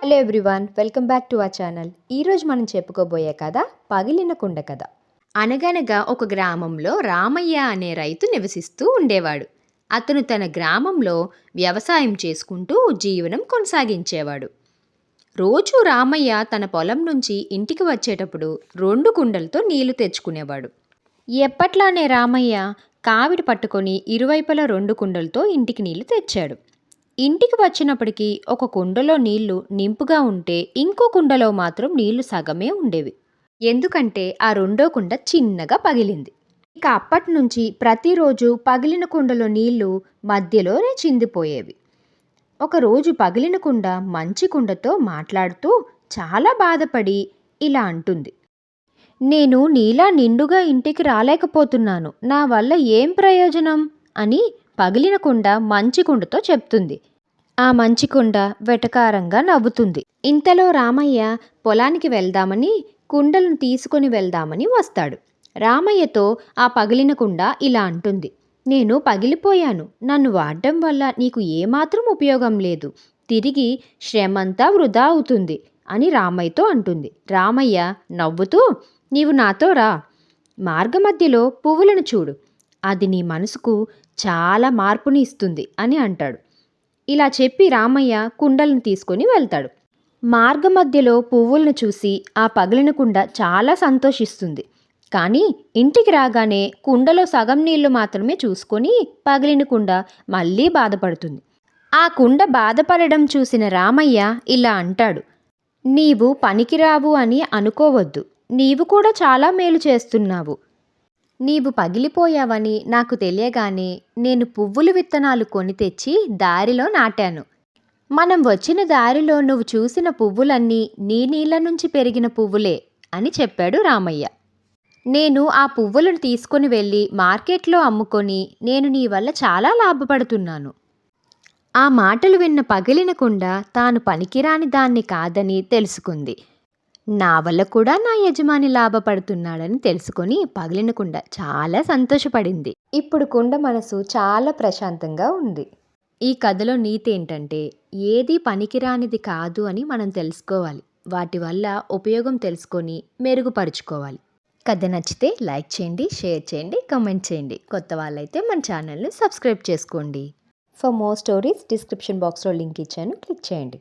Hello everyone, welcome back to our channel. ఈరోజు మనం చెప్పుకోబోయే కథ పగిలిన కుండ కథ. అనగనగా ఒక గ్రామంలో రామయ్య అనే రైతు నివసిస్తూ ఉండేవాడు. అతను తన గ్రామంలో వ్యవసాయం చేసుకుంటూ జీవనం కొనసాగించేవాడు. రోజు రామయ్య తన పొలం నుంచి ఇంటికి వచ్చేటప్పుడు 2 కుండలతో నీళ్లు తెచ్చుకునేవాడు. ఎప్పట్లానే రామయ్య కావిడి పట్టుకొని ఇరువైపులా 2 కుండలతో ఇంటికి నీళ్లు తెచ్చాడు. ఇంటికి వచ్చినప్పటికీ ఒక కుండలో నీళ్లు నింపుగా ఉంటే ఇంకో కుండలో మాత్రం నీళ్లు సగమే ఉండేవి. ఎందుకంటే ఆ రెండో కుండ చిన్నగా పగిలింది. ఇక అప్పటి నుంచి ప్రతిరోజు పగిలిన కుండలో నీళ్లు మధ్యలోనే చిందిపోయేవి. ఒకరోజు పగిలిన కుండ మంచి కుండతో మాట్లాడుతూ చాలా బాధపడి ఇలా అంటుంది: నేను నీలా నిండుగా ఇంటికి రాలేకపోతున్నాను, నా వల్ల ఏం ప్రయోజనం అని పగిలిన కుండ మంచి కుండతో చెప్తుంది. ఆ మంచి కుండ వెటకారంగా నవ్వుతుంది. ఇంతలో రామయ్య పొలానికి వెళ్దామని కుండలను తీసుకొని వెళ్దామని వస్తాడు. రామయ్యతో ఆ పగిలిన కుండ ఇలా అంటుంది: నేను పగిలిపోయాను, నన్ను వాడడం వల్ల నీకు ఏమాత్రం ఉపయోగం లేదు, తిరిగి శ్రమంతా వృధా అవుతుంది అని రామయ్యతో అంటుంది. రామయ్య నవ్వుతూ, నీవు నాతో రా, మార్గమధ్యలో పువ్వులను చూడు, అది నీ మనసుకు చాలా మార్పుని ఇస్తుంది అని అంటాడు. ఇలా చెప్పి రామయ్య కుండలను తీసుకొని వెళ్తాడు. మార్గమధ్యలో పువ్వులను చూసి ఆ పగిలిన కుండ చాలా సంతోషిస్తుంది. కానీ ఇంటికి రాగానే కుండలో సగం నీళ్లు మాత్రమే చూసుకొని పగిలిన కుండ మళ్ళీ బాధపడుతుంది. ఆ కుండ బాధపడడం చూసిన రామయ్య ఇలా అంటాడు: నీవు పనికిరావు అని అనుకోవద్దు, నీవు కూడా చాలా మేలు చేస్తున్నావు. నీవు పగిలిపోయావని నాకు తెలియగానే నేను పువ్వుల విత్తనాలు కొని తెచ్చి దారిలో నాటాను. మనం వచ్చిన దారిలో నువ్వు చూసిన పువ్వులన్నీ నీ నీళ్ళ నుంచి పెరిగిన పువ్వులే అని చెప్పాడు రామయ్య. నేను ఆ పువ్వులను తీసుకొని వెళ్ళి మార్కెట్లో అమ్ముకొని నేను నీ వల్ల చాలా లాభపడుతున్నాను. ఆ మాటలు విన్న పగిలిన కుండ తాను పనికిరాని దాన్ని కాదని తెలుసుకుంది. నా వల్ల కూడా నా యజమాని లాభపడుతున్నాడని తెలుసుకొని పగిలిన కుండ చాలా సంతోషపడింది. ఇప్పుడు కుండ మనసు చాలా ప్రశాంతంగా ఉంది. ఈ కథలో నీతి ఏంటంటే, ఏది పనికిరానిది కాదు అని మనం తెలుసుకోవాలి. వాటి వల్ల ఉపయోగం తెలుసుకొని మెరుగుపరుచుకోవాలి. కథ నచ్చితే లైక్ చేయండి, షేర్ చేయండి, కామెంట్ చేయండి. కొత్త వాళ్ళైతే మన ఛానల్ని సబ్స్క్రైబ్ చేసుకోండి. ఫర్ మోర్ స్టోరీస్ డిస్క్రిప్షన్ బాక్స్లో లింక్ ఇచ్చాను, క్లిక్ చేయండి.